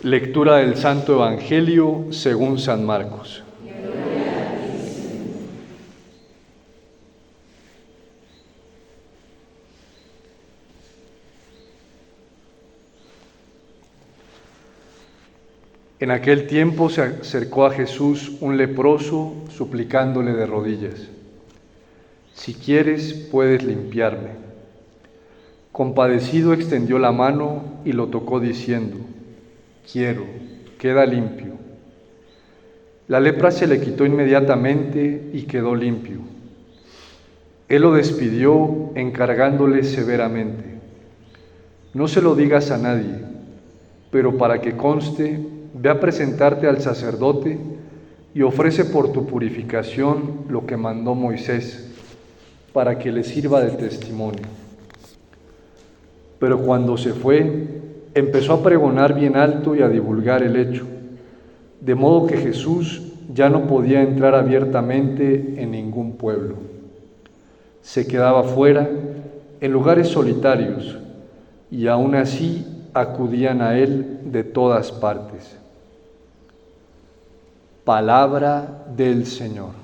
Lectura del Santo Evangelio según San Marcos. En aquel tiempo se acercó a Jesús un leproso, suplicándole de rodillas: «Si quieres, puedes limpiarme». Compadecido extendió la mano y lo tocó diciendo: «Quiero, queda limpio». La lepra se le quitó inmediatamente y quedó limpio. Él lo despidió encargándole severamente: «No se lo digas a nadie, pero para que conste, ve a presentarte al sacerdote y ofrece por tu purificación lo que mandó Moisés, para que le sirva de testimonio». Pero cuando se fue, empezó a pregonar bien alto y a divulgar el hecho, de modo que Jesús ya no podía entrar abiertamente en ningún pueblo. Se quedaba fuera, en lugares solitarios, y aún así acudían a él de todas partes. Palabra del Señor.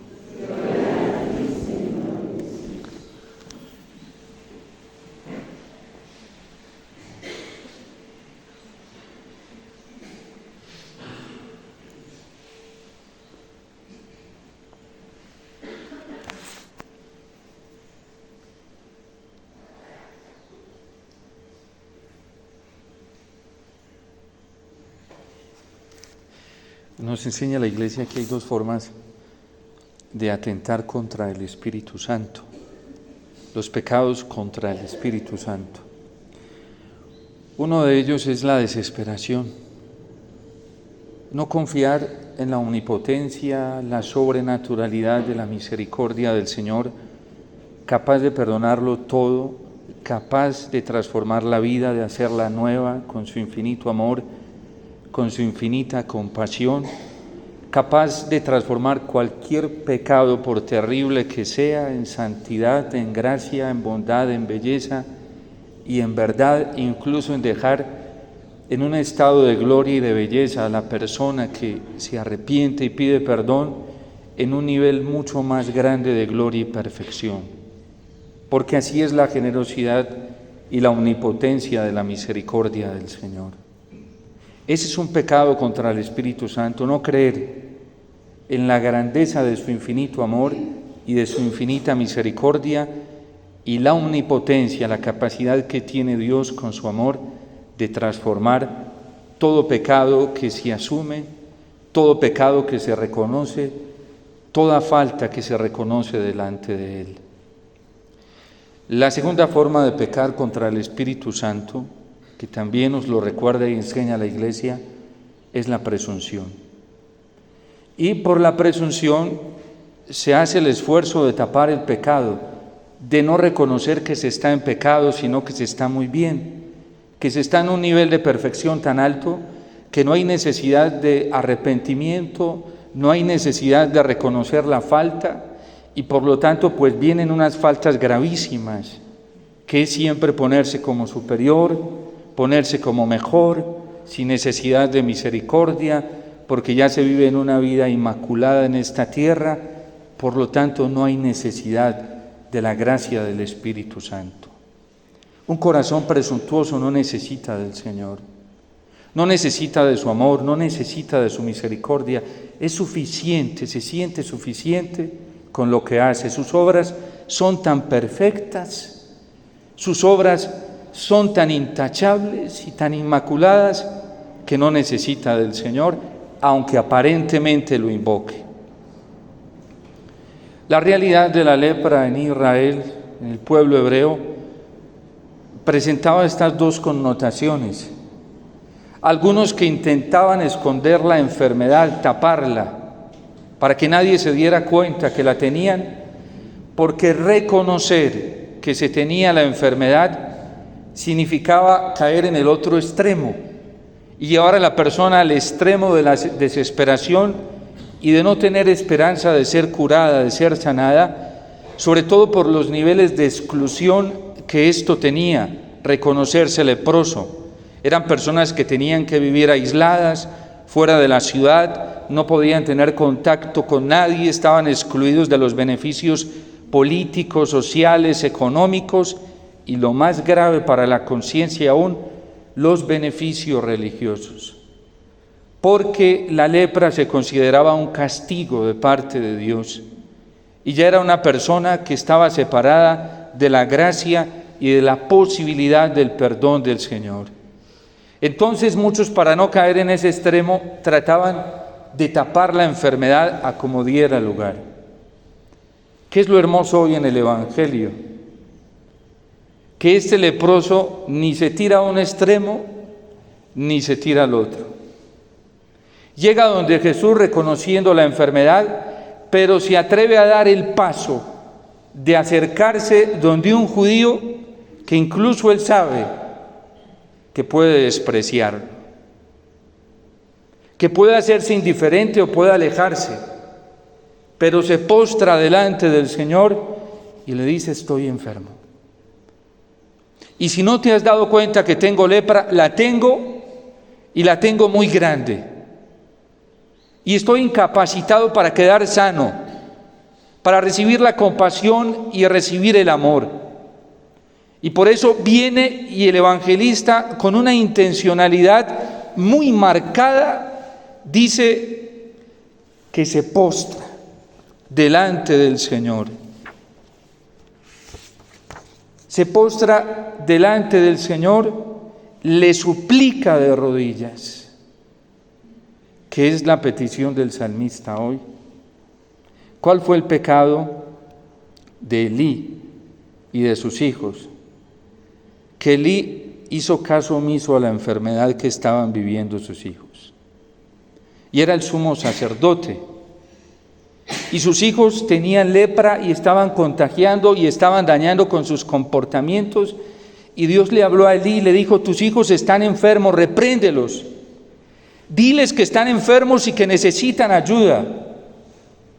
Nos enseña la Iglesia que hay dos formas de atentar contra el Espíritu Santo, los pecados contra el Espíritu Santo. Uno de ellos es la desesperación, no confiar en la omnipotencia, la sobrenaturalidad de la misericordia del Señor, capaz de perdonarlo todo, capaz de transformar la vida, de hacerla nueva con su infinito amor, con su infinita compasión, capaz de transformar cualquier pecado, por terrible que sea, en santidad, en gracia, en bondad, en belleza y en verdad, incluso en dejar en un estado de gloria y de belleza a la persona que se arrepiente y pide perdón en un nivel mucho más grande de gloria y perfección. Porque así es la generosidad y la omnipotencia de la misericordia del Señor. Ese es un pecado contra el Espíritu Santo, no creer en la grandeza de su infinito amor y de su infinita misericordia y la omnipotencia, la capacidad que tiene Dios con su amor de transformar todo pecado que se asume, todo pecado que se reconoce, toda falta que se reconoce delante de Él. La segunda forma de pecar contra el Espíritu Santo, que también nos lo recuerda y enseña la Iglesia, es la presunción. Y por la presunción se hace el esfuerzo de tapar el pecado, de no reconocer que se está en pecado, sino que se está muy bien, que se está en un nivel de perfección tan alto que no hay necesidad de arrepentimiento, no hay necesidad de reconocer la falta, y por lo tanto pues vienen unas faltas gravísimas, que es siempre ponerse como superior, ponerse como mejor, sin necesidad de misericordia, porque ya se vive en una vida inmaculada en esta tierra, por lo tanto no hay necesidad de la gracia del Espíritu Santo. Un corazón presuntuoso no necesita del Señor, no necesita de su amor, no necesita de su misericordia, es suficiente, se siente suficiente con lo que hace. Sus obras son tan perfectas, sus obras son tan intachables y tan inmaculadas que no necesita del Señor, aunque aparentemente lo invoque. La realidad de la lepra en Israel, en el pueblo hebreo, presentaba estas dos connotaciones. Algunos que intentaban esconder la enfermedad, taparla, para que nadie se diera cuenta que la tenían, porque reconocer que se tenía la enfermedad significaba caer en el otro extremo y llevar a la persona al extremo de la desesperación y de no tener esperanza de ser curada, de ser sanada, sobre todo por los niveles de exclusión que esto tenía, reconocerse leproso. Eran personas que tenían que vivir aisladas, fuera de la ciudad, no podían tener contacto con nadie, estaban excluidos de los beneficios políticos, sociales, económicos y lo más grave para la conciencia aún, los beneficios religiosos. Porque la lepra se consideraba un castigo de parte de Dios y ya era una persona que estaba separada de la gracia y de la posibilidad del perdón del Señor. Entonces muchos, para no caer en ese extremo, trataban de tapar la enfermedad a como diera lugar. ¿Qué es lo hermoso hoy en el Evangelio? Que este leproso ni se tira a un extremo, ni se tira al otro. Llega donde Jesús reconociendo la enfermedad, pero se atreve a dar el paso de acercarse donde un judío que incluso él sabe que puede despreciarlo, que puede hacerse indiferente o puede alejarse, pero se postra delante del Señor y le dice: estoy enfermo. Y si no te has dado cuenta que tengo lepra, la tengo y la tengo muy grande. Y estoy incapacitado para quedar sano, para recibir la compasión y recibir el amor. Y por eso viene y el evangelista, con una intencionalidad muy marcada, dice que se postra delante del Señor. Se postra delante del Señor, le suplica de rodillas, que es la petición del salmista hoy. ¿Cuál fue el pecado de Elí y de sus hijos? Que Elí hizo caso omiso a la enfermedad que estaban viviendo sus hijos. Y era el sumo sacerdote. Y sus hijos tenían lepra y estaban contagiando y estaban dañando con sus comportamientos. Y Dios le habló a Elí y le dijo: tus hijos están enfermos, repréndelos. Diles que están enfermos y que necesitan ayuda.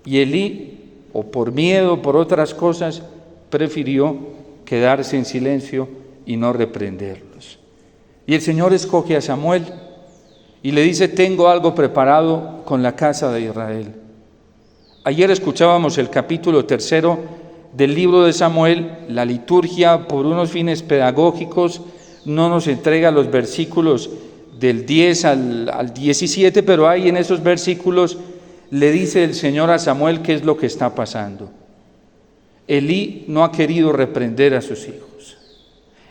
Y Elí, o por miedo o por otras cosas, prefirió quedarse en silencio y no reprenderlos. Y el Señor escoge a Samuel y le dice: tengo algo preparado con la casa de Israel. Ayer escuchábamos el capítulo 3 del libro de Samuel. La liturgia, por unos fines pedagógicos, no nos entrega los versículos del 10 al 17, pero ahí en esos versículos le dice el Señor a Samuel qué es lo que está pasando. Elí no ha querido reprender a sus hijos.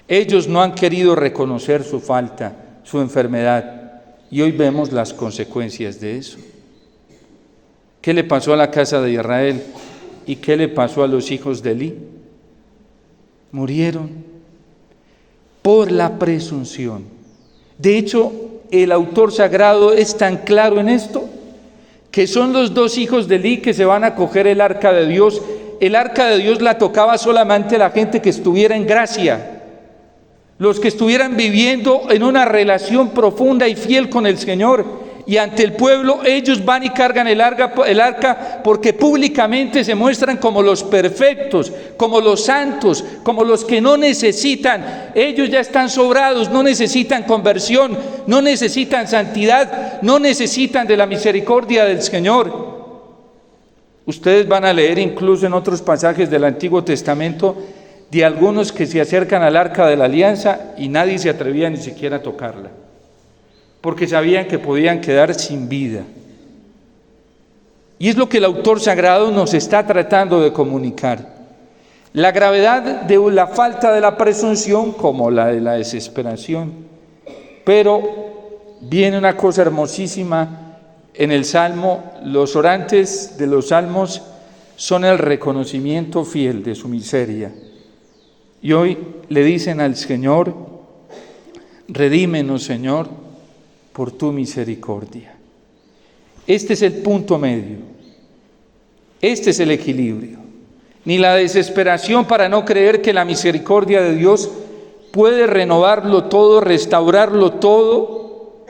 Ellos no han querido reconocer su falta, su enfermedad, y hoy vemos las consecuencias de eso. ¿Qué le pasó a la casa de Israel y qué le pasó a los hijos de Elí? Murieron por la presunción. De hecho, el autor sagrado es tan claro en esto, que son los dos hijos de Elí que se van a coger el arca de Dios. El arca de Dios la tocaba solamente la gente que estuviera en gracia, los que estuvieran viviendo en una relación profunda y fiel con el Señor. Y ante el pueblo ellos van y cargan el arca porque públicamente se muestran como los perfectos, como los santos, como los que no necesitan. Ellos ya están sobrados, no necesitan conversión, no necesitan santidad, no necesitan de la misericordia del Señor. Ustedes van a leer incluso en otros pasajes del Antiguo Testamento de algunos que se acercan al arca de la alianza y nadie se atrevía ni siquiera a tocarla, porque sabían que podían quedar sin vida. Y es lo que el autor sagrado nos está tratando de comunicar. La gravedad de la falta de la presunción como la de la desesperación. Pero viene una cosa hermosísima en el Salmo. Los orantes de los Salmos son el reconocimiento fiel de su miseria. Y hoy le dicen al Señor: redímenos, Señor, por tu misericordia. Este es el punto medio. Este es el equilibrio. Ni la desesperación para no creer que la misericordia de Dios puede renovarlo todo, restaurarlo todo,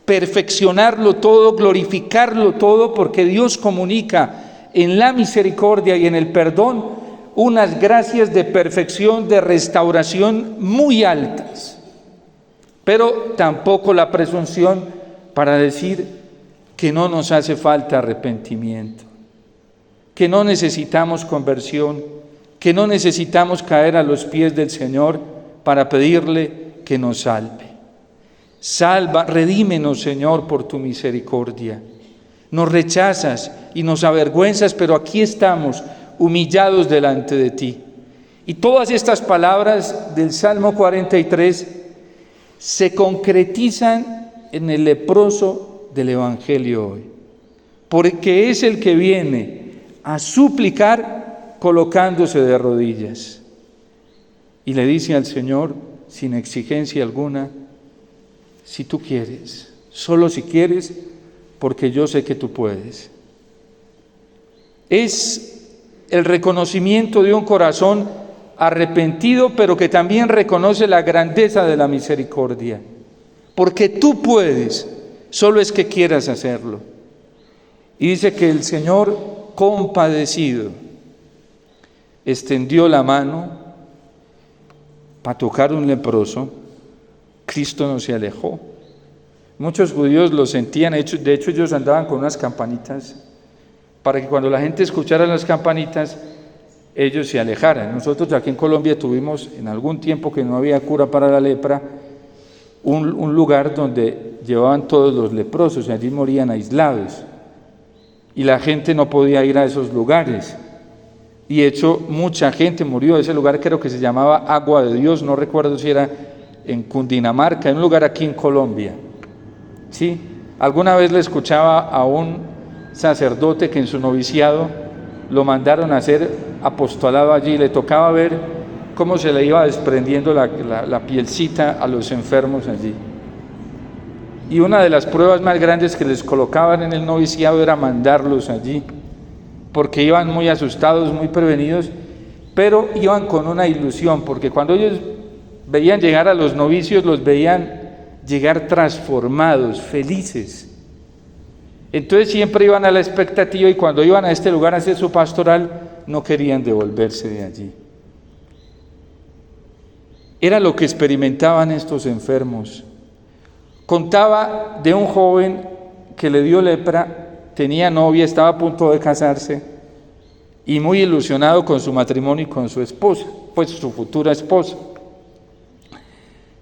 perfeccionarlo todo, glorificarlo todo, porque Dios comunica en la misericordia y en el perdón unas gracias de perfección, de restauración muy altas. pero tampoco la presunción para decir que no nos hace falta arrepentimiento, que no necesitamos conversión, que no necesitamos caer a los pies del Señor para pedirle que nos salve. Salva, redímenos, Señor, por tu misericordia. Nos rechazas y nos avergüenzas, pero aquí estamos, humillados delante de ti. Y todas estas palabras del Salmo 43 se concretizan en el leproso del Evangelio hoy, porque es el que viene a suplicar colocándose de rodillas y le dice al Señor sin exigencia alguna: si tú quieres, solo si quieres, porque yo sé que tú puedes. Es el reconocimiento de un corazón arrepentido, pero que también reconoce la grandeza de la misericordia, porque tú puedes, solo es que quieras hacerlo. Y dice que el Señor, compadecido, extendió la mano para tocar un leproso. Cristo no se alejó. Muchos judíos lo sentían, de hecho ellos andaban con unas campanitas para que cuando la gente escuchara las campanitas ellos se alejaran. Nosotros aquí en Colombia tuvimos en algún tiempo que no había cura para la lepra, un lugar donde llevaban todos los leprosos y allí morían aislados y la gente no podía ir a esos lugares. Y de hecho mucha gente murió. Ese lugar creo que se llamaba Agua de Dios, no recuerdo si era en Cundinamarca, en un lugar aquí en Colombia. ¿Sí? Alguna vez le escuchaba a un sacerdote que en su noviciado lo mandaron a hacer apostolado allí, le tocaba ver cómo se le iba desprendiendo la pielcita a los enfermos allí. Y una de las pruebas más grandes que les colocaban en el noviciado era mandarlos allí, porque iban muy asustados, muy prevenidos, pero iban con una ilusión, porque cuando ellos veían llegar a los novicios, los veían llegar transformados, felices. Entonces siempre iban a la expectativa y cuando iban a este lugar a hacer su pastoral, no querían devolverse de allí. Era lo que experimentaban estos enfermos. Contaba de un joven que le dio lepra, tenía novia, estaba a punto de casarse y muy ilusionado con su matrimonio y con su esposa, pues su futura esposa.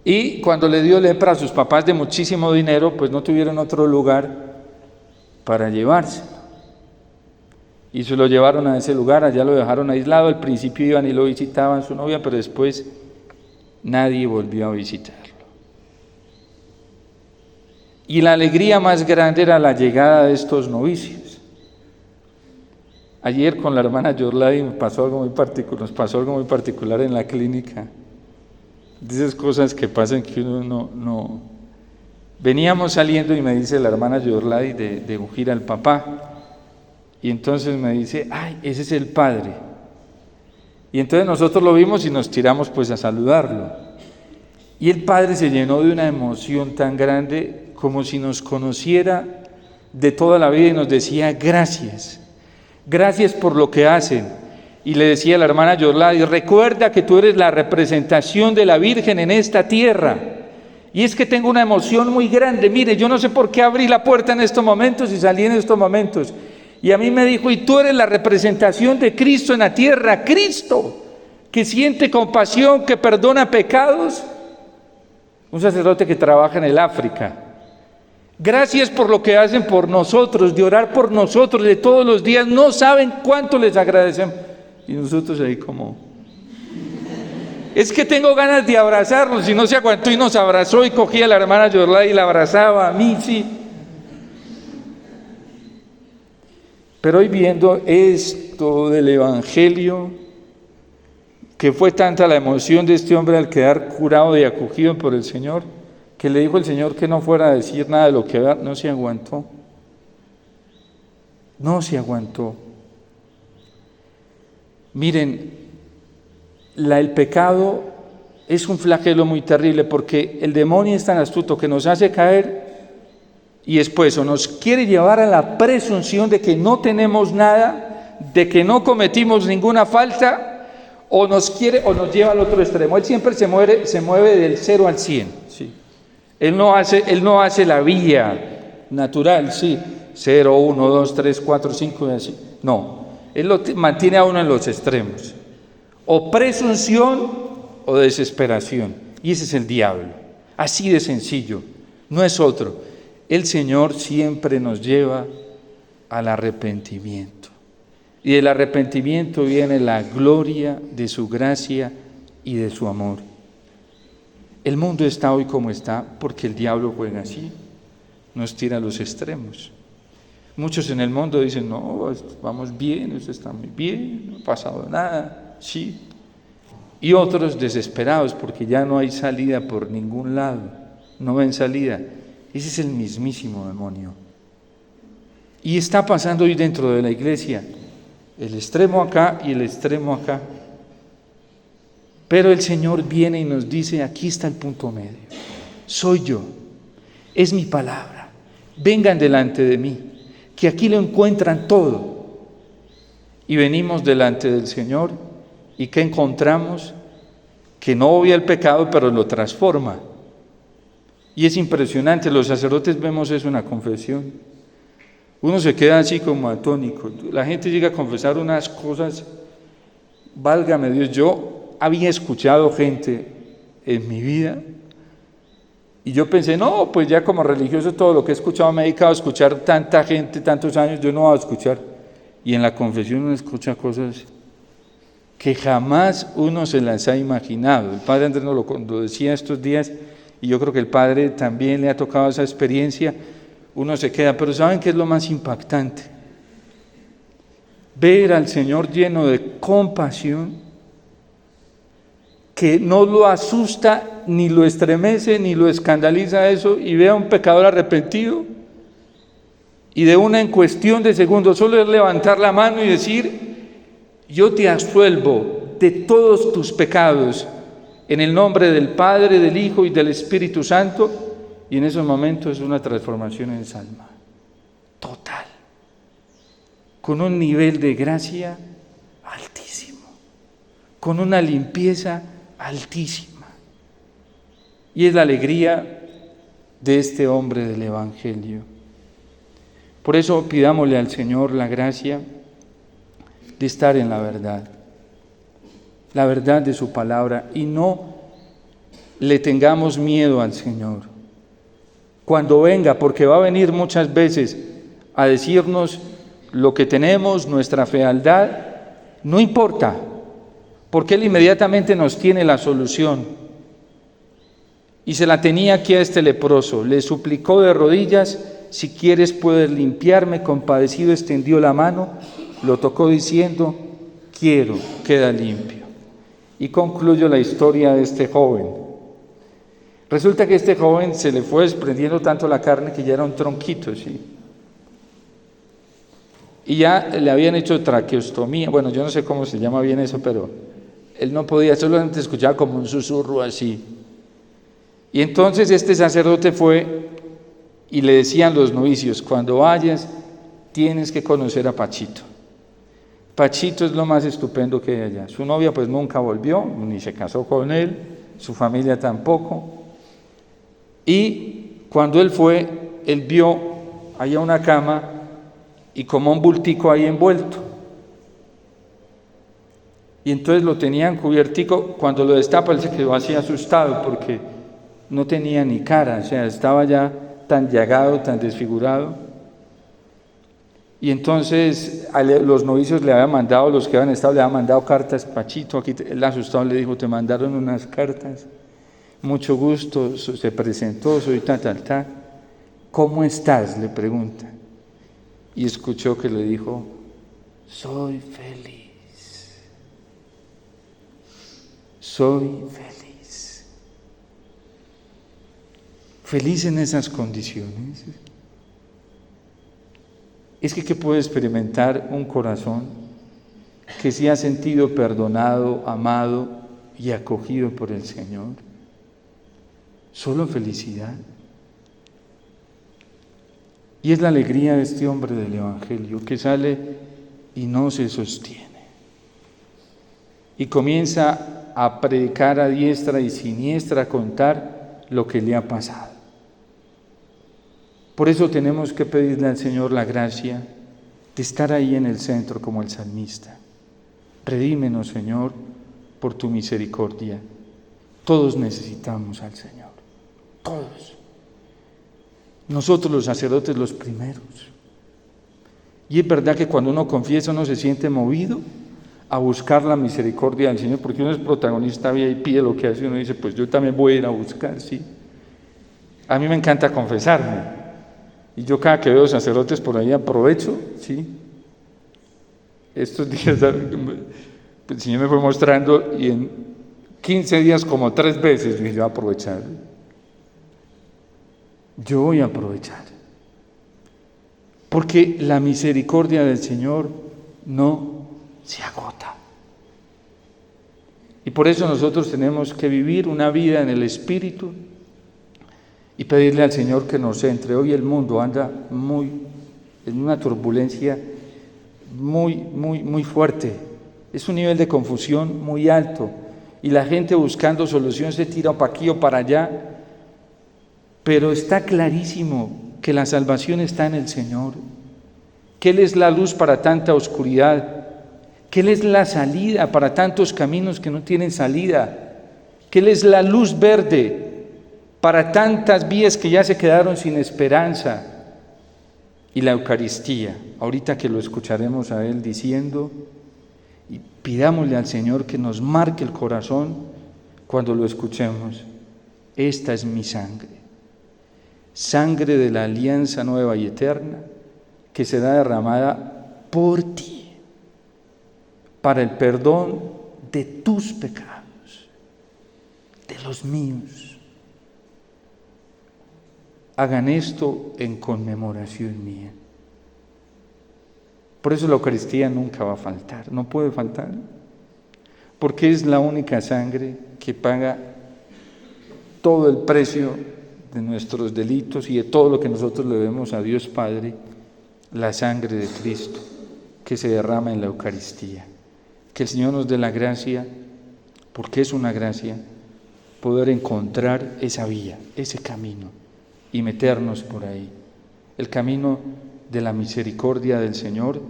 Y cuando le dio lepra a sus papás de muchísimo dinero, pues no tuvieron otro lugar para llevarse. Y se lo llevaron a ese lugar, allá lo dejaron aislado. Al principio iban y lo visitaban su novia, pero después nadie volvió a visitarlo. Y la alegría más grande era la llegada de estos novicios. Ayer con la hermana Yorladi nos pasó algo muy particular en la clínica. De esas cosas que pasan que uno no. Veníamos saliendo y me dice la hermana Yorladi de ungir al papá. Y entonces me dice: ¡ay, ese es el padre! Y entonces nosotros lo vimos y nos tiramos pues a saludarlo. Y el padre se llenó de una emoción tan grande, como si nos conociera de toda la vida y nos decía: gracias, gracias por lo que hacen. Y le decía a la hermana Yorladi: recuerda que tú eres la representación de la Virgen en esta tierra. Y es que tengo una emoción muy grande. Mire, yo no sé por qué abrí la puerta en estos momentos y salí en estos momentos. Y a mí me dijo: y tú eres la representación de Cristo en la tierra. Cristo, que siente compasión, que perdona pecados. Un sacerdote que trabaja en el África. Gracias por lo que hacen por nosotros, de orar por nosotros, de todos los días. No saben cuánto les agradecemos. Y nosotros ahí como... es que tengo ganas de abrazarlos, y no se aguantó y nos abrazó y cogía a la hermana Yorladi y la abrazaba, a mí sí. Pero hoy viendo esto del Evangelio, que fue tanta la emoción de este hombre al quedar curado y acogido por el Señor, que le dijo el Señor que no fuera a decir nada de lo que era, no se aguantó. No se aguantó. Miren, el pecado es un flagelo muy terrible, porque el demonio es tan astuto que nos hace caer y después o nos quiere llevar a la presunción de que no tenemos nada, de que no cometimos ninguna falta, o nos lleva al otro extremo. Él siempre se mueve del 0 al 100, ¿sí? Él no hace la vía natural, sí, 0, 1, 2, 3, 4, 5 y así. No, Él lo mantiene a uno en los extremos. O presunción o desesperación. Y ese es el diablo. Así de sencillo. No es otro. El Señor siempre nos lleva al arrepentimiento. Y del arrepentimiento viene la gloria de su gracia y de su amor. El mundo está hoy como está porque el diablo juega así, nos tira a los extremos. Muchos en el mundo dicen, no, vamos bien, esto está muy bien, no ha pasado nada, sí. Y otros desesperados porque ya no hay salida por ningún lado, no ven salida. Ese es el mismísimo demonio. Y está pasando hoy dentro de la iglesia, el extremo acá y el extremo acá. Pero el Señor viene y nos dice, aquí está el punto medio. Soy yo, es mi palabra. Vengan delante de mí, que aquí lo encuentran todo. Y venimos delante del Señor, ¿y qué encontramos? Que no obvia el pecado, pero lo transforma. Y es impresionante, los sacerdotes vemos eso en la confesión. Uno se queda así como atónico. La gente llega a confesar unas cosas, válgame Dios, yo había escuchado gente en mi vida y yo pensé, no, pues ya como religioso todo lo que he escuchado me he dedicado a escuchar tanta gente, tantos años, yo no voy a escuchar. Y en la confesión uno escucha cosas que jamás uno se las ha imaginado. El Padre Andrés nos lo decía estos días y yo creo que el Padre también le ha tocado esa experiencia. Uno se queda, pero ¿saben qué es lo más impactante? Ver al Señor lleno de compasión, que no lo asusta, ni lo estremece, ni lo escandaliza eso, y ve a un pecador arrepentido, y de una en cuestión de segundos, solo es levantar la mano y decir, yo te absuelvo de todos tus pecados, en el nombre del Padre, del Hijo y del Espíritu Santo, y en esos momentos es una transformación en esa alma, total, con un nivel de gracia altísimo, con una limpieza altísima. Y es la alegría de este hombre del Evangelio. Por eso pidámosle al Señor la gracia de estar en la verdad de su palabra, y no le tengamos miedo al Señor. Cuando venga, porque va a venir muchas veces a decirnos lo que tenemos, nuestra fealdad, no importa, porque Él inmediatamente nos tiene la solución. Y se la tenía aquí a este leproso, le suplicó de rodillas, si quieres puedes limpiarme, compadecido extendió la mano, lo tocó diciendo, quiero, queda limpio. Y concluyo la historia de este joven. Resulta que este joven se le fue desprendiendo tanto la carne que ya era un tronquito, ¿sí? Y ya le habían hecho traqueostomía, bueno, yo no sé cómo se llama bien eso, pero él no podía, solamente escuchaba como un susurro así. Y entonces este sacerdote fue y le decían los novicios, cuando vayas tienes que conocer a Pachito. Pachito es lo más estupendo que hay allá. Su novia pues nunca volvió, ni se casó con él, su familia tampoco. Y cuando él fue, él vio allá una cama y como un bultico ahí envuelto. Y entonces lo tenían cubiertico, cuando lo destapa él se quedó así asustado porque no tenía ni cara, o sea, estaba ya tan llagado, tan desfigurado. Y entonces los novicios le habían mandado, los que habían estado le habían mandado cartas, Pachito, aquí él asustado le dijo, te mandaron unas cartas, mucho gusto, se presentó, soy tal, ¿cómo estás?, le pregunta. Y escuchó que le dijo, soy feliz, soy feliz. Feliz en esas condiciones. Es que puede experimentar un corazón que se ha sentido perdonado, amado y acogido por el Señor. Solo felicidad. Y es la alegría de este hombre del Evangelio que sale y no se sostiene. Y comienza a predicar a diestra y siniestra, a contar lo que le ha pasado. Por eso tenemos que pedirle al Señor la gracia de estar ahí en el centro como el salmista. Redímenos, Señor, por tu misericordia. Todos necesitamos al Señor, todos. Nosotros los sacerdotes los primeros. Y es verdad que cuando uno confiesa uno se siente movido a buscar la misericordia del Señor, porque uno es protagonista y pide lo que hace, uno dice, pues yo también voy a ir a buscar, ¿sí? A mí me encanta confesarme. Y yo cada que veo sacerdotes por ahí aprovecho, ¿sí? Estos días el Señor me fue mostrando y en 15 días como 3 veces yo voy a aprovechar. Yo voy a aprovechar. Porque la misericordia del Señor no se agota. Y por eso nosotros tenemos que vivir una vida en el Espíritu y pedirle al Señor que nos entre. Hoy el mundo anda en una turbulencia muy fuerte. Es un nivel de confusión muy alto y la gente buscando solución se tira para aquí o para allá, pero está clarísimo que la salvación está en el Señor, que Él es la luz para tanta oscuridad, que Él es la salida para tantos caminos que no tienen salida, que Él es la luz verde para tantas vías que ya se quedaron sin esperanza. Y la Eucaristía, ahorita que lo escucharemos a Él diciendo, y pidámosle al Señor que nos marque el corazón cuando lo escuchemos. Esta es mi sangre, sangre de la alianza nueva y eterna, que será derramada por ti, para el perdón de tus pecados, de los míos. Hagan esto en conmemoración mía. Por eso la Eucaristía nunca va a faltar, no puede faltar, porque es la única sangre que paga todo el precio de nuestros delitos y de todo lo que nosotros le debemos a Dios Padre, la sangre de Cristo que se derrama en la Eucaristía. Que el Señor nos dé la gracia, porque es una gracia, poder encontrar esa vía, ese camino, y meternos por ahí. El camino de la misericordia del Señor,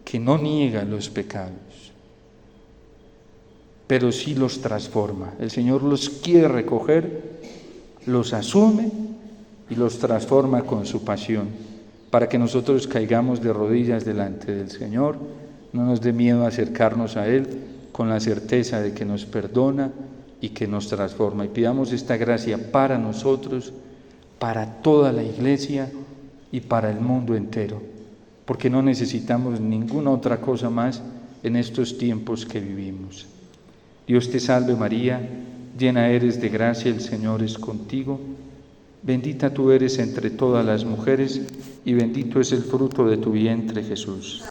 que no niega los pecados, pero sí los transforma. El Señor los quiere recoger, los asume y los transforma con su pasión, para que nosotros caigamos de rodillas delante del Señor, no nos dé miedo acercarnos a Él con la certeza de que nos perdona y que nos transforma. Y pidamos esta gracia para nosotros, para toda la Iglesia y para el mundo entero, porque no necesitamos ninguna otra cosa más en estos tiempos que vivimos. Dios te salve María, llena eres de gracia, el Señor es contigo, bendita tú eres entre todas las mujeres y bendito es el fruto de tu vientre Jesús.